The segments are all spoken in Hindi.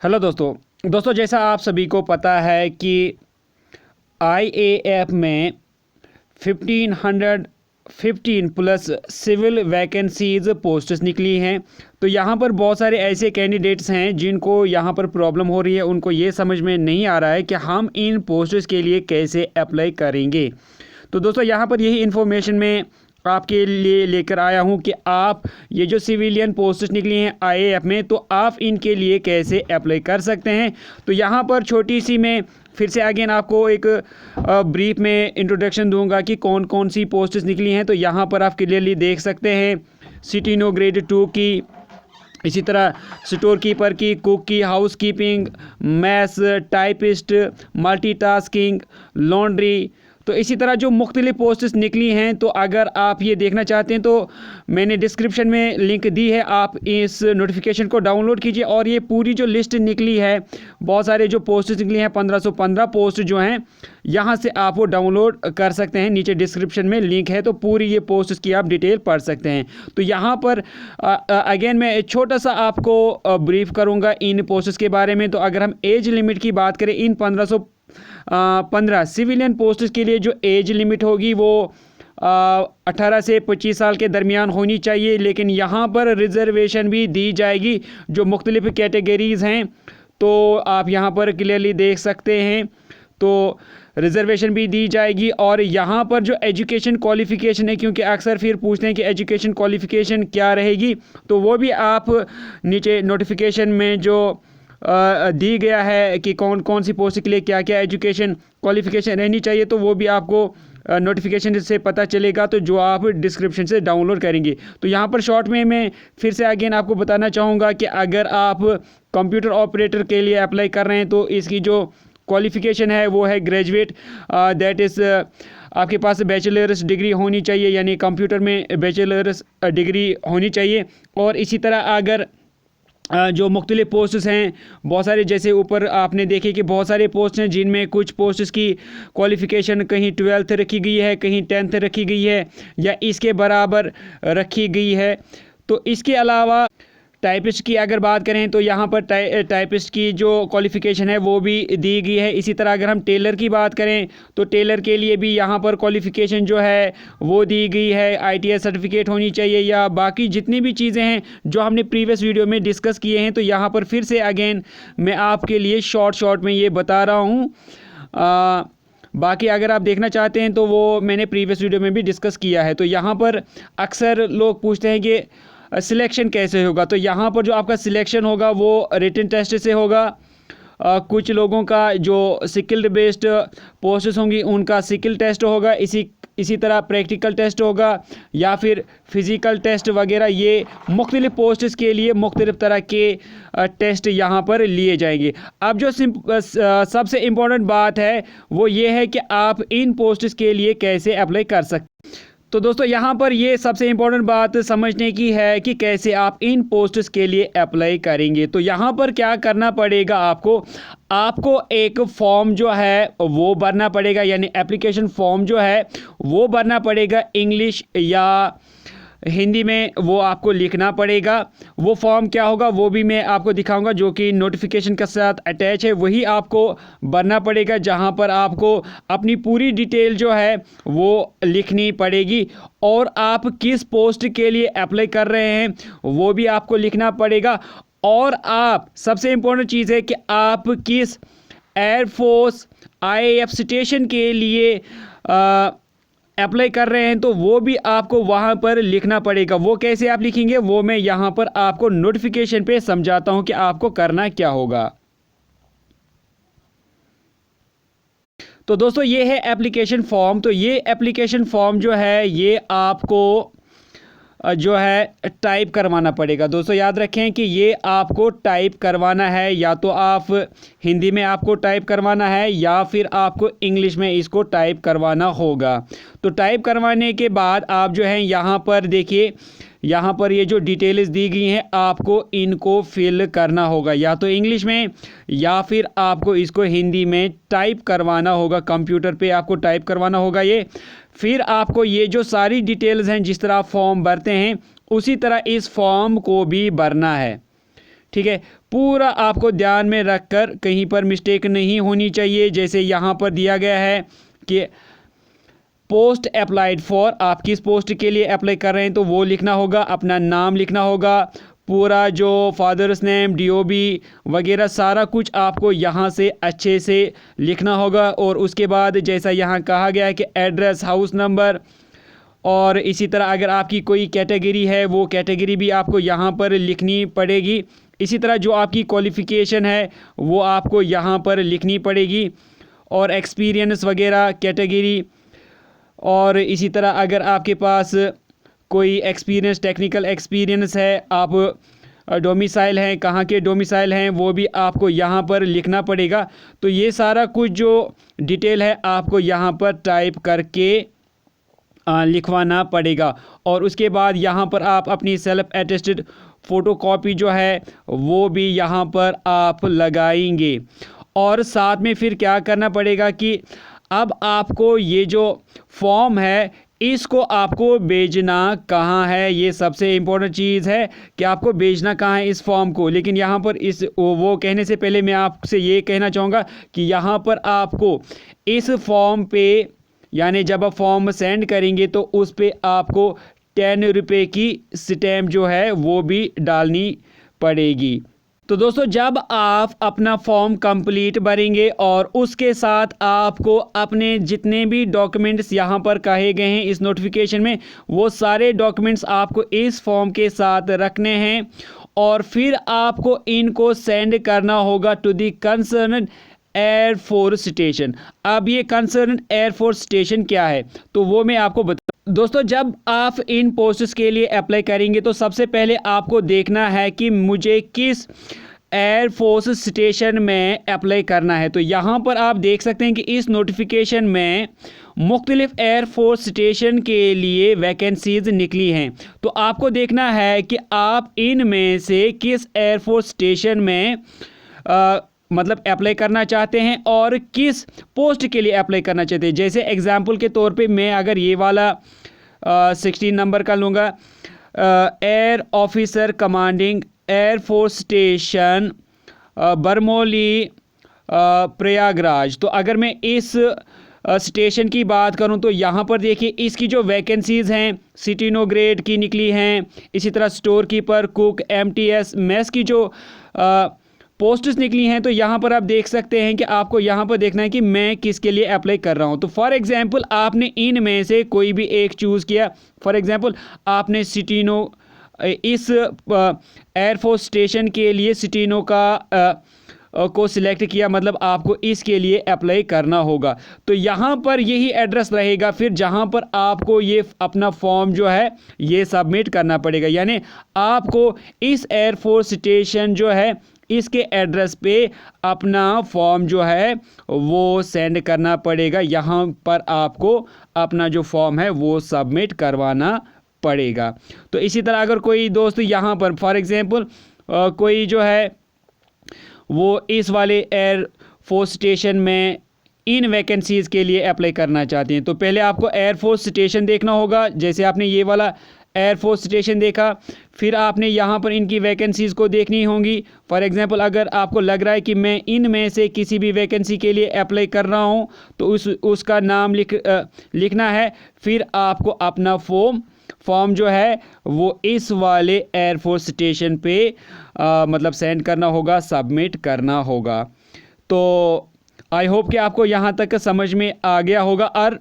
हेलो दोस्तों जैसा आप सभी को पता है कि आईएएफ में 1515 प्लस सिविल वैकेंसीज पोस्ट्स निकली हैं। तो यहाँ पर बहुत सारे ऐसे कैंडिडेट्स हैं जिनको यहाँ पर प्रॉब्लम हो रही है, उनको ये समझ में नहीं आ रहा है कि हम इन पोस्ट्स के लिए कैसे अप्लाई करेंगे। तो दोस्तों यहाँ पर यही इन्फॉर्मेशन मैं आपके लिए लेकर आया हूं कि आप ये जो सिविलियन पोस्ट्स निकली हैं आईएएफ में, तो आप इनके लिए कैसे अप्लाई कर सकते हैं। तो यहाँ पर छोटी सी मैं फिर से अगेन आपको एक ब्रीफ में इंट्रोडक्शन दूंगा कि कौन कौन सी पोस्ट्स निकली हैं। तो यहाँ पर आप क्लियरली देख सकते हैं सिटीनो ग्रेड 2 की, इसी तरह स्टोर कीपर की, कुक की, house keeping, maths, typist, multitasking, laundry. तो इसी तरह जो मुख्तलिफ पोस्ट्स निकली हैं, तो अगर आप ये देखना चाहते हैं तो मैंने डिस्क्रिप्शन में लिंक दी है, आप इस नोटिफिकेशन को डाउनलोड कीजिए। और ये पूरी जो लिस्ट निकली है, बहुत सारे जो पोस्ट्स निकली हैं, 1515 पोस्ट जो हैं, यहाँ से आप वो डाउनलोड कर सकते हैं। नीचे डिस्क्रिप्शन में लिंक है, तो पूरी ये पोस्ट्स की आप डिटेल पढ़ सकते हैं। तो यहाँ पर अगेन मैं छोटा सा आपको ब्रीफ करूँगा इन पोस्ट्स के बारे में। तो अगर हम एज लिमिट की बात करें, इन 1515 सिविलियन पोस्ट्स के लिए जो एज लिमिट होगी वो 18 से 25 साल के दरमियान होनी चाहिए। लेकिन यहाँ पर रिजर्वेशन भी दी जाएगी, जो मुख्तलिफ कैटेगरीज़ हैं, तो आप यहाँ पर क्लियरली देख सकते हैं। तो रिजर्वेशन भी दी जाएगी। और यहाँ पर जो एजुकेशन क्वालिफ़िकेशन है, क्योंकि अक्सर फिर पूछते हैं कि एजुकेशन क्वालिफ़िकेशन क्या रहेगी, तो वो भी आप नीचे नोटिफिकेशन में जो दी गया है कि कौन कौन सी पोस्ट के लिए क्या क्या एजुकेशन क्वालिफ़िकेशन रहनी चाहिए, तो वो भी आपको नोटिफिकेशन से पता चलेगा, तो जो आप डिस्क्रिप्शन से डाउनलोड करेंगे। तो यहाँ पर शॉर्ट में मैं फिर से अगेन आपको बताना चाहूँगा कि अगर आप कंप्यूटर ऑपरेटर के लिए अप्लाई कर रहे हैं, तो इसकी जो क्वालिफ़िकेशन है वो है ग्रेजुएट, दैट इज़ आपके पास बैचलर्स डिग्री होनी चाहिए, यानी कंप्यूटर में बैचलर्स डिग्री होनी चाहिए। और इसी तरह अगर जो मुख्तलिफ पोस्ट्स हैं, बहुत सारे, जैसे ऊपर आपने देखे कि बहुत सारे पोस्ट हैं जिनमें कुछ पोस्ट्स की क्वालिफ़िकेशन कहीं 12th रखी गई है, कहीं 10th रखी गई है, या इसके बराबर रखी गई है। तो इसके अलावा टाइपिस्ट की अगर बात करें, तो यहाँ पर टाइपिस्ट की जो क्वालिफ़िकेशन है वो भी दी गई है। इसी तरह अगर हम टेलर की बात करें, तो टेलर के लिए भी यहाँ पर क्वालिफ़िकेशन जो है वो दी गई है। आईटीआई सर्टिफिकेट होनी चाहिए, या बाकी जितनी भी चीज़ें हैं जो हमने प्रीवियस वीडियो में डिस्कस किए हैं। तो यहाँ पर फिर से अगेन मैं आपके लिए शॉर्ट में ये बता रहा हूँ। बाकी अगर आप देखना चाहते हैं तो वो मैंने प्रीवियस वीडियो में भी डिस्कस किया है। तो यहाँ पर अक्सर लोग पूछते हैं कि सिलेक्शन कैसे होगा। तो यहाँ पर जो आपका सिलेक्शन होगा वो रिटन टेस्ट से होगा। कुछ लोगों का जो स्किल्ड बेस्ड पोस्ट्स होंगी उनका स्किल टेस्ट होगा, इसी तरह प्रैक्टिकल टेस्ट होगा, या फिर फिज़िकल टेस्ट वगैरह। ये मुख्तलिफ पोस्ट्स के लिए मुख्तलिफ तरह के टेस्ट यहाँ पर लिए जाएंगे। अब जो सबसे इम्पोर्टेंट बात है वो ये है कि आप इन पोस्ट्स के लिए कैसे अप्लाई कर सकते हैं। तो दोस्तों यहाँ पर ये सबसे इम्पोर्टेंट बात समझने की है कि कैसे आप इन पोस्ट्स के लिए अप्लाई करेंगे। तो यहाँ पर क्या करना पड़ेगा, आपको एक फॉर्म जो है वो भरना पड़ेगा, यानी एप्लीकेशन फॉर्म जो है वो भरना पड़ेगा। इंग्लिश या हिंदी में वो आपको लिखना पड़ेगा। वो फॉर्म क्या होगा वो भी मैं आपको दिखाऊंगा, जो कि नोटिफिकेशन के साथ अटैच है, वही आपको भरना पड़ेगा, जहां पर आपको अपनी पूरी डिटेल जो है वो लिखनी पड़ेगी। और आप किस पोस्ट के लिए अप्लाई कर रहे हैं वो भी आपको लिखना पड़ेगा। और आप, सबसे इम्पोर्टेंट चीज़ है कि आप किस एयरफोर्स आईएएफ स्टेशन के लिए अप्लाई कर रहे हैं, तो वो भी आपको वहाँ पर लिखना पड़ेगा। वो कैसे आप लिखेंगे वो मैं यहाँ पर आपको नोटिफिकेशन पे समझाता हूँ कि आपको करना क्या होगा। तो दोस्तों ये है एप्लीकेशन फॉर्म। तो ये एप्लीकेशन फॉर्म जो है ये आपको जो है टाइप करवाना पड़ेगा। दोस्तों याद रखें कि ये आपको टाइप करवाना है, या तो आप हिंदी में आपको टाइप करवाना है या फिर आपको इंग्लिश में इसको टाइप करवाना होगा। तो टाइप करवाने के बाद आप जो है यहाँ पर देखिए, यहाँ पर ये जो डिटेल्स दी गई हैं आपको इनको फिल करना होगा, या तो इंग्लिश में या फिर आपको इसको हिंदी में टाइप करवाना होगा। कंप्यूटर पे आपको टाइप करवाना होगा ये। फिर आपको ये जो सारी डिटेल्स हैं, जिस तरह आप फॉर्म भरते हैं उसी तरह इस फॉर्म को भी भरना है। ठीक है, पूरा आपको ध्यान में रखकर, कहीं पर मिस्टेक नहीं होनी चाहिए। जैसे यहाँ पर दिया गया है कि पोस्ट अप्लाइड फॉर, आप किस पोस्ट के लिए अप्लाई कर रहे हैं तो वो लिखना होगा, अपना नाम लिखना होगा, पूरा जो फादर्स नेम, डीओबी वगैरह सारा कुछ आपको यहाँ से अच्छे से लिखना होगा। और उसके बाद जैसा यहाँ कहा गया है कि एड्रेस, हाउस नंबर, और इसी तरह अगर आपकी कोई कैटेगरी है वो कैटेगरी भी आपको यहाँ पर लिखनी पड़ेगी। इसी तरह जो आपकी क्वालिफ़िकेशन है वो आपको यहाँ पर लिखनी पड़ेगी, और एक्सपीरियंस वगैरह कैटेगरी। और इसी तरह अगर आपके पास कोई एक्सपीरियंस, टेक्निकल एक्सपीरियंस है, आप डोमिसाइल हैं, कहाँ के डोमिसाइल हैं, वो भी आपको यहाँ पर लिखना पड़ेगा। तो ये सारा कुछ जो डिटेल है आपको यहाँ पर टाइप करके लिखवाना पड़ेगा। और उसके बाद यहाँ पर आप अपनी सेल्फ अटेस्टेड फ़ोटोकॉपी जो है वो भी यहाँ पर आप लगाएंगे। और साथ में फिर क्या करना पड़ेगा कि अब आपको ये जो फॉर्म है इसको आपको भेजना कहाँ है, ये सबसे इम्पोर्टेंट चीज़ है कि आपको भेजना कहाँ है इस फॉर्म को। लेकिन यहाँ पर वो कहने से पहले मैं आपसे ये कहना चाहूँगा कि यहाँ पर आपको इस फॉर्म पे, यानी जब आप फॉर्म सेंड करेंगे तो उस पे आपको 10 रुपये की स्टैम्प जो है वो भी डालनी पड़ेगी। तो दोस्तों जब आप अपना फॉर्म कंप्लीट भरेंगे और उसके साथ आपको अपने जितने भी डॉक्यूमेंट्स यहाँ पर कहे गए हैं इस नोटिफिकेशन में, वो सारे डॉक्यूमेंट्स आपको इस फॉर्म के साथ रखने हैं। और फिर आपको इनको सेंड करना होगा to the concern air force station. अब ये कंसर्न एयरफोर्स स्टेशन क्या है तो वो मैं आपको बता। दोस्तों जब आप इन पोस्ट्स के लिए अप्लाई करेंगे तो सबसे पहले आपको देखना है कि मुझे किस एयरफोर्स स्टेशन में अप्लाई करना है। तो यहाँ पर आप देख सकते हैं कि इस नोटिफिकेशन में मुख्तलिफ एयरफोर्स स्टेशन के लिए वैकेंसीज निकली हैं। तो आपको देखना है कि आप इनमें से किस एयरफोर्स स्टेशन में मतलब अप्लाई करना चाहते हैं और किस पोस्ट के लिए अप्लाई करना चाहते हैं। जैसे एग्जांपल के तौर पे मैं अगर ये वाला 16 नंबर का लूँगा, air officer commanding air force station Bamrauli Prayagraj. तो अगर मैं इस स्टेशन की बात करूं तो यहाँ पर देखिए इसकी जो वैकेंसीज़ हैं सिटीनो ग्रेड की निकली हैं। इसी तरह store keeper, cook, MTS, mess की जो पोस्ट्स निकली हैं। तो यहाँ पर आप देख सकते हैं कि आपको यहाँ पर देखना है कि मैं किसके लिए अप्लाई कर रहा हूँ। तो फॉर एग्जांपल आपने इनमें से कोई भी एक चूज़ किया। फॉर एग्जांपल आपने सिटीनो, इस एयरफोर्स स्टेशन के लिए सिटीनो का को सिलेक्ट किया, मतलब आपको इसके लिए अप्लाई करना होगा। तो यहाँ पर यही एड्रेस रहेगा फिर जहाँ पर आपको ये अपना फॉर्म जो है ये सबमिट करना पड़ेगा। यानी आपको इस एयरफोर्स स्टेशन जो है इसके एड्रेस पे अपना फॉर्म जो है वो सेंड करना पड़ेगा। यहाँ पर आपको अपना जो फॉर्म है वो सबमिट करवाना पड़ेगा। तो इसी तरह अगर कोई दोस्त यहाँ पर फॉर एग्जांपल कोई जो है वो इस वाले एयर फोर्स स्टेशन में इन वैकेंसीज़ के लिए अप्लाई करना चाहते हैं तो पहले आपको एयरफोर्स स्टेशन देखना होगा। जैसे आपने ये वाला एयरफोर्स स्टेशन देखा, फिर आपने यहाँ पर इनकी वैकेंसीज़ को देखनी होंगी। फॉर एग्जांपल अगर आपको लग रहा है कि मैं इनमें से किसी भी वैकेंसी के लिए अप्लाई कर रहा हूँ तो उसका नाम लिखना है। फिर आपको अपना फॉर्म जो है वो इस वाले एयरफोर्स स्टेशन पे मतलब सेंड करना होगा, सबमिट करना होगा। तो आई होप कि आपको यहाँ तक समझ में आ गया होगा। और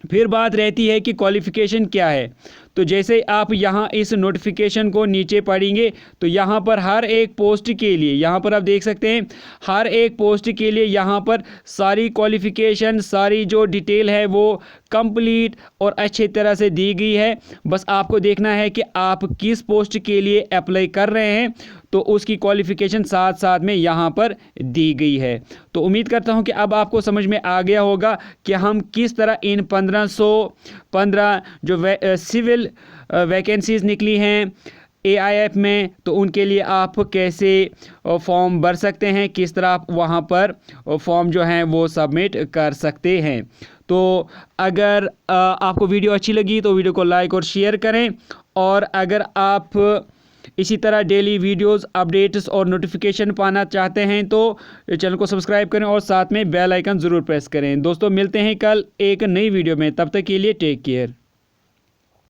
फिर बात रहती है कि क्वालिफ़िकेशन क्या है। तो जैसे आप यहाँ इस नोटिफिकेशन को नीचे पढ़ेंगे तो यहाँ पर हर एक पोस्ट के लिए, यहाँ पर आप देख सकते हैं हर एक पोस्ट के लिए यहाँ पर सारी क्वालिफ़िकेशन, सारी जो डिटेल है वो कंप्लीट और अच्छी तरह से दी गई है। बस आपको देखना है कि आप किस पोस्ट के लिए अप्लाई कर रहे हैं तो उसकी क्वालिफ़िकेशन साथ साथ में यहाँ पर दी गई है। तो उम्मीद करता हूँ कि अब आपको समझ में आ गया होगा कि हम किस तरह इन 1515 जो सिविल वैकेंसीज़ निकली हैं AIF में तो उनके लिए आप कैसे फॉर्म भर सकते हैं, किस तरह आप वहाँ पर फॉर्म जो हैं वो सबमिट कर सकते हैं। तो अगर आपको वीडियो अच्छी लगी तो वीडियो को लाइक और शेयर करें। और अगर आप इसी तरह डेली वीडियोस, अपडेट्स और नोटिफिकेशन पाना चाहते हैं तो चैनल को सब्सक्राइब करें और साथ में बेल आइकन ज़रूर प्रेस करें। दोस्तों मिलते हैं कल एक नई वीडियो में, तब तक के लिए टेक केयर।